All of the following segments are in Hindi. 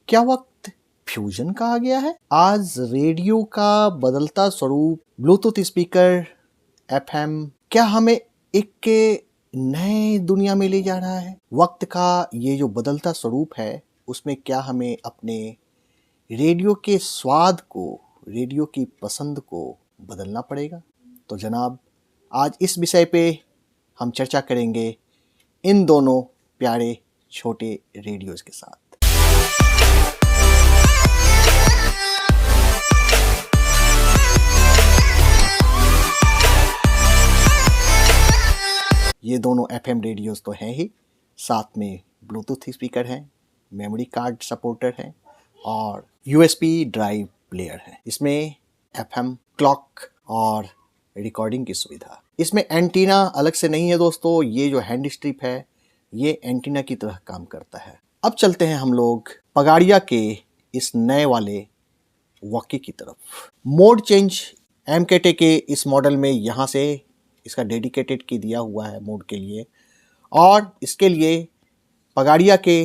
क्या वक्त फ्यूजन का आ गया है? आज रेडियो का बदलता स्वरूप, ब्लूटूथ स्पीकर, एफएम क्या हमें एक नए दुनिया में ले जा रहा है? वक्त का ये जो बदलता स्वरूप है, उसमें क्या हमें अपने रेडियो के स्वाद को, रेडियो की पसंद को बदलना पड़ेगा? तो जनाब, आज इस विषय पे हम चर्चा करेंगे इन दोनों प्यारे छोटे रेडियोज के साथ। ये दोनों एफएम रेडियोस तो हैं ही, साथ में ब्लूटूथ स्पीकर हैं, मेमोरी कार्ड सपोर्टर हैं और यूएसबी ड्राइव प्लेयर है। इसमें एफएम क्लॉक और रिकॉर्डिंग की सुविधा। इसमें एंटीना अलग से नहीं है दोस्तों, ये जो हैंड स्ट्रिप है ये एंटीना की तरह काम करता है। अब चलते हैं हम लोग पगाड़िया के इस नए वाले वॉकी की तरफ। मोड चेंज एमकेटे के इस मॉडल में यहाँ से इसका डेडिकेटेड की दिया हुआ है मोड के लिए, और इसके लिए पगाड़िया के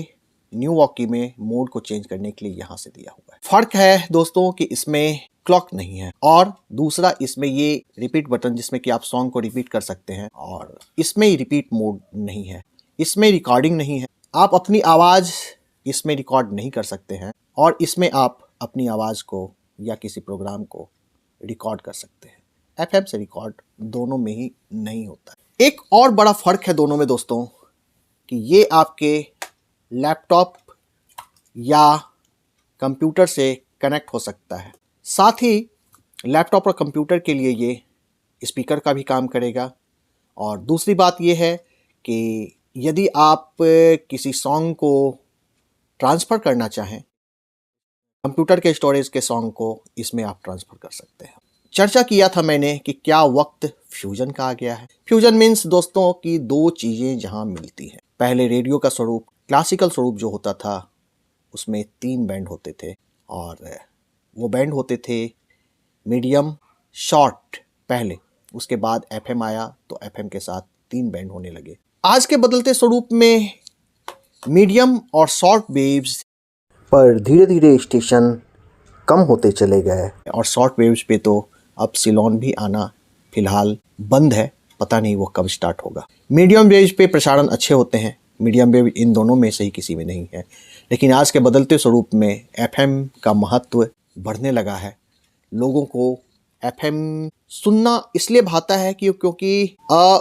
न्यू वॉकी में मोड को चेंज करने के लिए यहाँ से दिया हुआ है। फर्क है दोस्तों कि इसमें क्लॉक नहीं है, और दूसरा इसमें ये रिपीट बटन जिसमें कि आप सॉन्ग को रिपीट कर सकते हैं, और इसमें रिपीट मोड नहीं है, इसमें रिकॉर्डिंग नहीं है। आप अपनी आवाज़ इसमें रिकॉर्ड नहीं कर सकते हैं, और इसमें आप अपनी आवाज़ को या किसी प्रोग्राम को रिकॉर्ड कर सकते हैं। एफएम से रिकॉर्ड दोनों में ही नहीं होता है। एक और बड़ा फर्क है दोनों में दोस्तों कि ये आपके लैपटॉप या कंप्यूटर से कनेक्ट हो सकता है। साथ ही लैपटॉप और कंप्यूटर के लिए ये स्पीकर का भी काम करेगा। और दूसरी बात ये है कि यदि आप किसी सॉन्ग को ट्रांसफ़र करना चाहें, कंप्यूटर के स्टोरेज के सॉन्ग को इसमें आप ट्रांसफ़र कर सकते हैं। चर्चा किया था मैंने कि क्या वक्त फ्यूजन का आ गया है। फ्यूजन मीन्स दोस्तों कि दो चीज़ें जहां मिलती हैं। पहले रेडियो का स्वरूप, क्लासिकल स्वरूप जो होता था, उसमें 3 बैंड होते थे, और वो बैंड होते थे मीडियम, शॉर्ट पहले, उसके बाद एफएम आया तो एफएम के साथ 3 बैंड होने लगे। आज के बदलते स्वरूप में मीडियम और शॉर्ट वेव्स पर धीरे धीरे स्टेशन कम होते चले गए, और शॉर्ट वेव्स पे तो अब सिलोन भी आना फिलहाल बंद है, पता नहीं वो कब स्टार्ट होगा। मीडियम वेव्स पे प्रसारण अच्छे होते हैं, मीडियम वेव इन दोनों में से ही किसी में नहीं है। लेकिन आज के बदलते स्वरूप में एफएम का महत्व बढ़ने लगा है। लोगों को एफएम सुनना इसलिए भाता है क्योंकि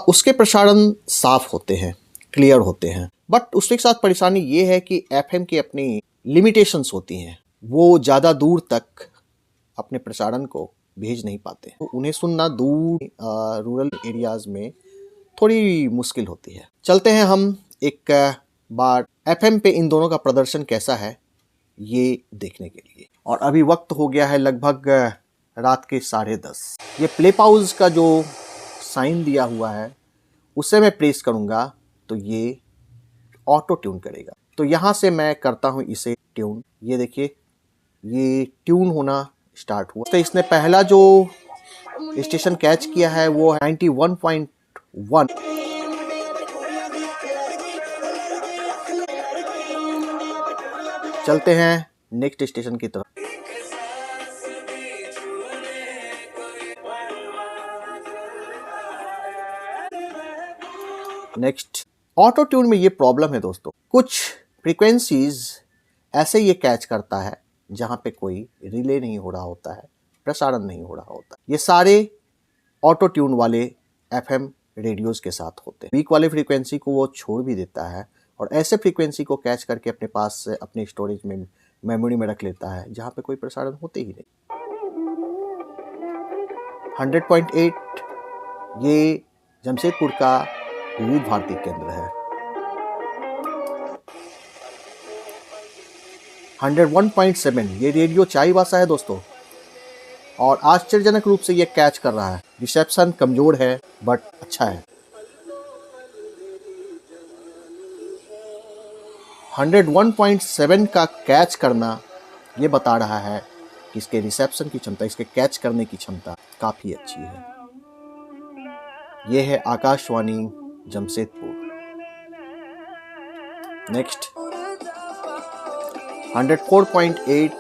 उसके प्रसारण साफ होते हैं, क्लियर होते हैं। बट उसके साथ परेशानी ये है कि एफएम की अपनी लिमिटेशंस होती हैं, वो ज़्यादा दूर तक अपने प्रसारण को भेज नहीं पाते, तो उन्हें सुनना दूर रूरल एरियाज़ में थोड़ी मुश्किल होती है। चलते हैं हम एक बार एफएम पे इन दोनों का प्रदर्शन कैसा है ये देखने के लिए। और अभी वक्त हो गया है लगभग रात के 10:30। ये प्ले पाउज का जो साइन दिया हुआ है उसे मैं प्रेस करूँगा तो ये ऑटो ट्यून करेगा। तो यहाँ से मैं करता हूँ इसे ट्यून। ये देखिए, ये ट्यून होना स्टार्ट हुआ। तो इसने पहला जो स्टेशन कैच किया है वो 91.1। चलते हैं नेक्स्ट स्टेशन की तरफ। नेक्स्ट, ऑटो ट्यून में ये प्रॉब्लम है दोस्तों, कुछ फ्रीक्वेंसीज ऐसे ये कैच करता है जहां पे कोई रिले नहीं हो रहा होता है, प्रसारण नहीं हो रहा होता। ये सारे ऑटो ट्यून वाले एफएम रेडियोज के साथ होते हैं। वीक वाले फ्रीक्वेंसी को वो छोड़ भी देता है और ऐसे फ्रीक्वेंसी को कैच करके अपने पास अपने स्टोरेज में मेमोरी में रख लेता है जहाँ पे कोई प्रसारण होते ही नहीं। 100.8 ये जमशेदपुर का विविध भारती केंद्र है। 101.7 ये रेडियो चाईबासा है दोस्तों, और आश्चर्यजनक रूप से ये कैच कर रहा है। रिसेप्शन कमजोर है बट अच्छा है। 101.7 का कैच करना ये बता रहा है कि इसके रिसेप्शन की क्षमता, इसके कैच करने की क्षमता काफी अच्छी है। ये है आकाशवाणी जमशेदपुर। नेक्स्ट 104.8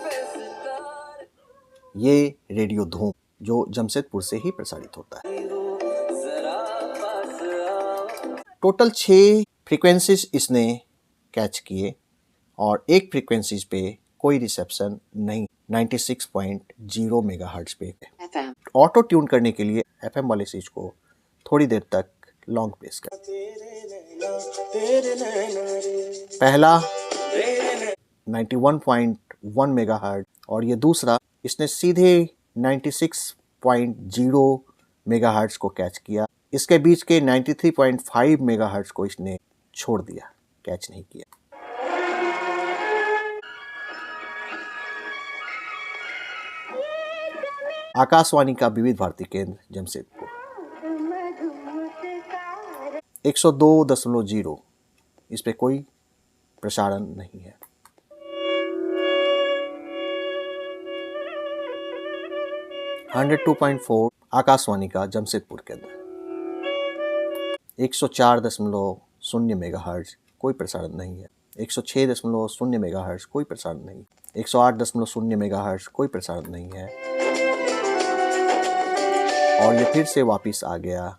ये रेडियो धूम जो जमशेदपुर से ही प्रसारित होता है। टोटल 6 फ्रीक्वेंसीज इसने कैच किए और एक फ्रीक्वेंसीज पे कोई रिसेप्शन नहीं, 96.0 मेगाहर्ट्ज पे। ऑटो ट्यून करने के लिए एफएम वाले स्विच को थोड़ी देर तक लॉन्ग प्रेस कर। पहला 91.1 मेगाहर्ट्ज और ये दूसरा इसने सीधे 96.0 मेगाहर्ट्ज को कैच किया। इसके बीच के 93.5 मेगाहर्ट्ज को इसने छोड़ दिया, कैच नहीं किया। आकाशवाणी का विविध भारती केंद्र जमशेदपुर 102.0 इस पे कोई प्रसारण नहीं है। 102.4 आकाशवाणी का जमशेदपुर केंद्र 104.0 मेगाहर्ट्ज कोई प्रसारण नहीं है। 106.0 मेगाहर्ट्ज कोई प्रसारण नहीं। 108.0 मेगाहर्ट्ज कोई प्रसारण नहीं है। और ये फिर से वापस आ गया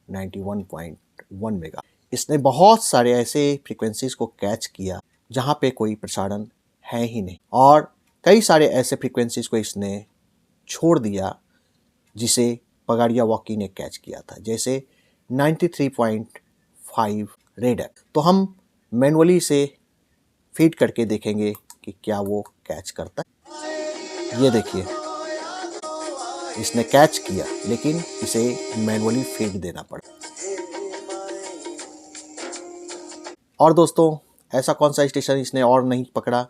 91.1 मेगा। इसने बहुत सारे ऐसे फ्रीक्वेंसीज को कैच किया जहाँ पे कोई प्रसारण है ही नहीं, और कई सारे ऐसे फ्रीक्वेंसीज को इसने छोड़ दिया जिसे पगाड़िया वॉकी ने कैच किया था, जैसे 93.5 रेड एफ। तो हम मैनुअली से फीड करके देखेंगे कि क्या वो कैच करता है। ये देखिए, इसने कैच किया लेकिन इसे मैनुअली फीड देना पड़ा। और दोस्तों, ऐसा कौन सा स्टेशन इसने और नहीं पकड़ा?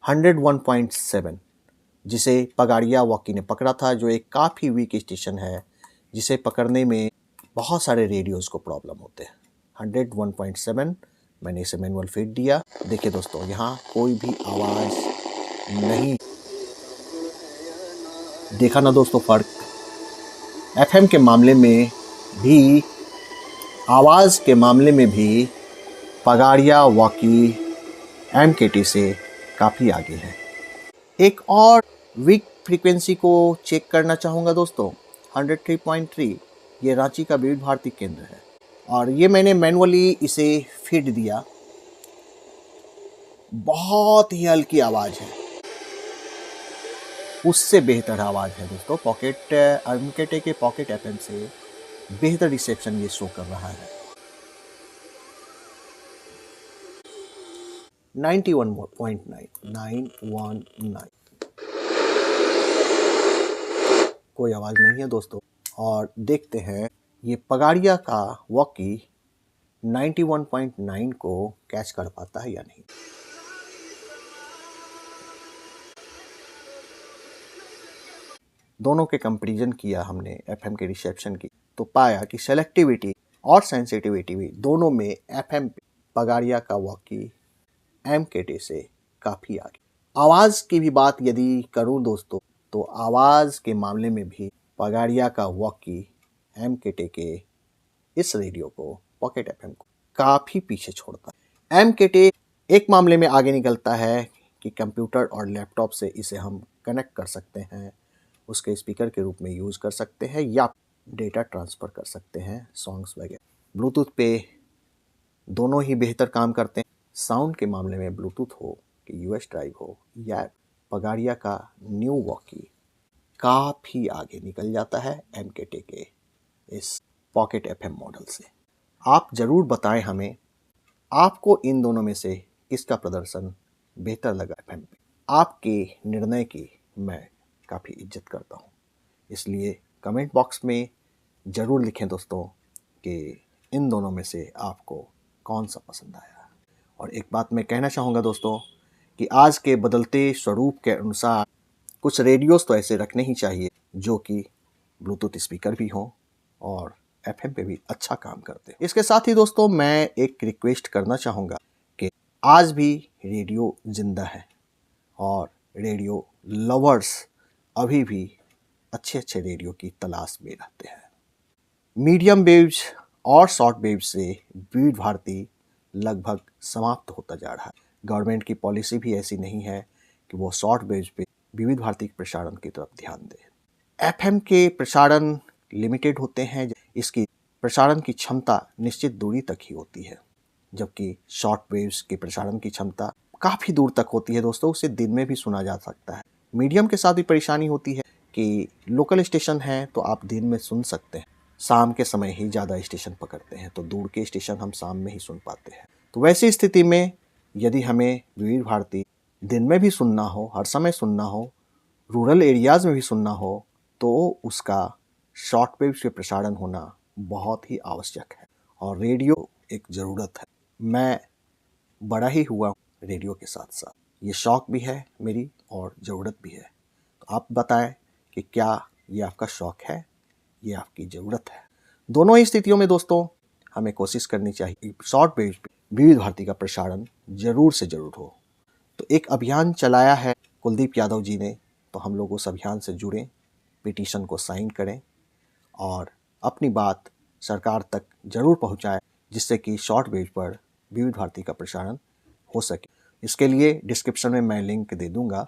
101.7 जिसे पगाड़िया वॉकी ने पकड़ा था, जो एक काफ़ी वीक स्टेशन है जिसे पकड़ने में बहुत सारे रेडियोज़ को प्रॉब्लम होते हैं। 101.7 मैंने इसे मैनुअल फीड दिया। देखिए दोस्तों, यहाँ कोई भी आवाज़ नहीं। देखा ना दोस्तों फ़र्क? एफएम के मामले में भी, आवाज़ के मामले में भी पगाड़िया वॉकी एमकेटी से काफ़ी आगे है। एक और वीक फ्रीक्वेंसी को चेक करना चाहूँगा दोस्तों, 103.3 ये रांची का विविध भारती केंद्र है, और ये मैंने मैनुअली इसे फीड दिया। बहुत ही हल्की आवाज़ है, उससे बेहतर आवाज़ है दोस्तों। पॉकेट एमकेटी के पॉकेट एफएम से बेहतर रिसेप्शन ये शो कर रहा है। 91.9 कोई आवाज़ नहीं है दोस्तों। और देखते हैं ये पगाड़िया का वॉकी 91.9 को कैच कर पाता है या नहीं। दोनों के कंपैरिजन किया हमने एफएम के रिसेप्शन की, तो पाया कि सेलेक्टिविटी और सेंसिटिविटी भी दोनों में एफएम पगाड़िया का वॉकी एमकेटी से काफ़ी आगे। आवाज़ की भी बात यदि करूं दोस्तों, तो आवाज़ के मामले में भी पगाड़िया का वॉकी एमकेटी के इस रेडियो को, पॉकेट एफएम को, काफ़ी पीछे छोड़ता है। एमकेटी एक मामले में आगे निकलता है कि कंप्यूटर और लैपटॉप से इसे हम कनेक्ट कर सकते हैं, उसके स्पीकर के रूप में यूज़ कर सकते हैं, या डेटा ट्रांसफ़र कर सकते हैं, सॉन्ग्स वगैरह। ब्लूटूथ पे दोनों ही बेहतर काम करते हैं। साउंड के मामले में ब्लूटूथ हो कि यूएस ड्राइव हो, या पगाड़िया का न्यू वॉकी काफ़ी आगे निकल जाता है एमकेटी के इस पॉकेट एफएम मॉडल से। आप ज़रूर बताएं हमें, आपको इन दोनों में से किसका प्रदर्शन बेहतर लगा एफएम पे। आपके निर्णय की मैं काफ़ी इज्जत करता हूँ। इसलिए कमेंट बॉक्स में ज़रूर लिखें दोस्तों कि इन दोनों में से आपको कौन सा पसंद आया। और एक बात मैं कहना चाहूँगा दोस्तों कि आज के बदलते स्वरूप के अनुसार कुछ रेडियोस तो ऐसे रखने ही चाहिए जो कि ब्लूटूथ स्पीकर भी हों और एफएम पे भी अच्छा काम करते हैं। इसके साथ ही दोस्तों मैं एक रिक्वेस्ट करना चाहूँगा कि आज भी रेडियो जिंदा है और रेडियो लवर्स अभी भी अच्छे अच्छे रेडियो की तलाश में रहते हैं। मीडियम वेव्स और शॉर्ट वेव्स से विविध भारती लगभग समाप्त होता जा रहा है। गवर्नमेंट की पॉलिसी भी ऐसी नहीं है कि वो शॉर्ट वेव्स पे विविध भारती के प्रसारण की तरफ ध्यान दे। एफएम के प्रसारण लिमिटेड होते हैं, इसकी प्रसारण की क्षमता निश्चित दूरी तक ही होती है, जबकि शॉर्ट वेव्स के प्रसारण की क्षमता काफ़ी दूर तक होती है दोस्तों, उसे दिन में भी सुना जा सकता है। मीडियम के साथ भी परेशानी होती है कि लोकल स्टेशन है तो आप दिन में सुन सकते हैं, शाम के समय ही ज़्यादा स्टेशन पकड़ते हैं, तो दूर के स्टेशन हम शाम में ही सुन पाते हैं। तो वैसी स्थिति में यदि हमें विविध भारती दिन में भी सुनना हो, हर समय सुनना हो, रूरल एरियाज़ में भी सुनना हो, तो उसका शॉर्ट वेव से प्रसारण होना बहुत ही आवश्यक है और रेडियो एक ज़रूरत है। मैं बड़ा ही हुआ रेडियो के साथ साथ, ये शौक़ भी है मेरी और ज़रूरत भी है। तो आप बताएं कि क्या ये आपका शौक़ है, ये आपकी ज़रूरत है। दोनों ही स्थितियों में दोस्तों हमें कोशिश करनी चाहिए शॉर्ट वेव पे विविध भारती का प्रसारण ज़रूर से ज़रूर हो। तो एक अभियान चलाया है कुलदीप यादव जी ने, तो हम लोग उस अभियान से जुड़ें, पिटीशन को साइन करें और अपनी बात सरकार तक ज़रूर पहुंचाएं, जिससे कि शॉर्ट वेव पर विविध भारती का प्रसारण हो सके। इसके लिए डिस्क्रिप्शन में मैं लिंक दे दूंगा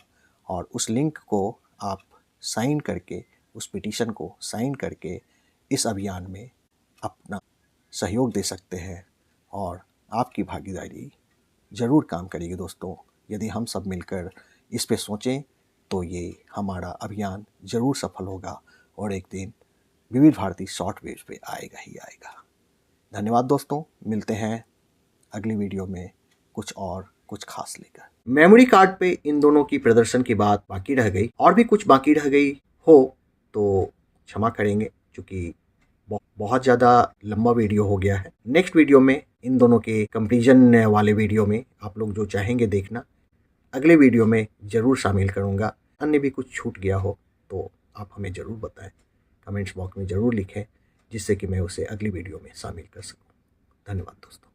और उस लिंक को आप साइन करके, उस पिटीशन को साइन करके इस अभियान में अपना सहयोग दे सकते हैं और आपकी भागीदारी ज़रूर काम करेगी दोस्तों। यदि हम सब मिलकर इस पे सोचें तो ये हमारा अभियान ज़रूर सफल होगा और एक दिन विविध भारती शॉर्ट वेव पे आएगा ही आएगा। धन्यवाद दोस्तों, मिलते हैं अगली वीडियो में कुछ खास लेकर। मेमोरी कार्ड पे इन दोनों की प्रदर्शन की बात बाकी रह गई, और भी कुछ बाकी रह गई हो तो क्षमा करेंगे, क्योंकि बहुत ज़्यादा लंबा वीडियो हो गया है। नेक्स्ट वीडियो में इन दोनों के कंपैरिजन वाले वीडियो में आप लोग जो चाहेंगे देखना, अगले वीडियो में ज़रूर शामिल करूँगा। अन्य भी कुछ छूट गया हो तो आप हमें ज़रूर बताएं, कमेंट्स बॉक्स में ज़रूर लिखें, जिससे कि मैं उसे अगली वीडियो में शामिल कर सकूँ। धन्यवाद दोस्तों।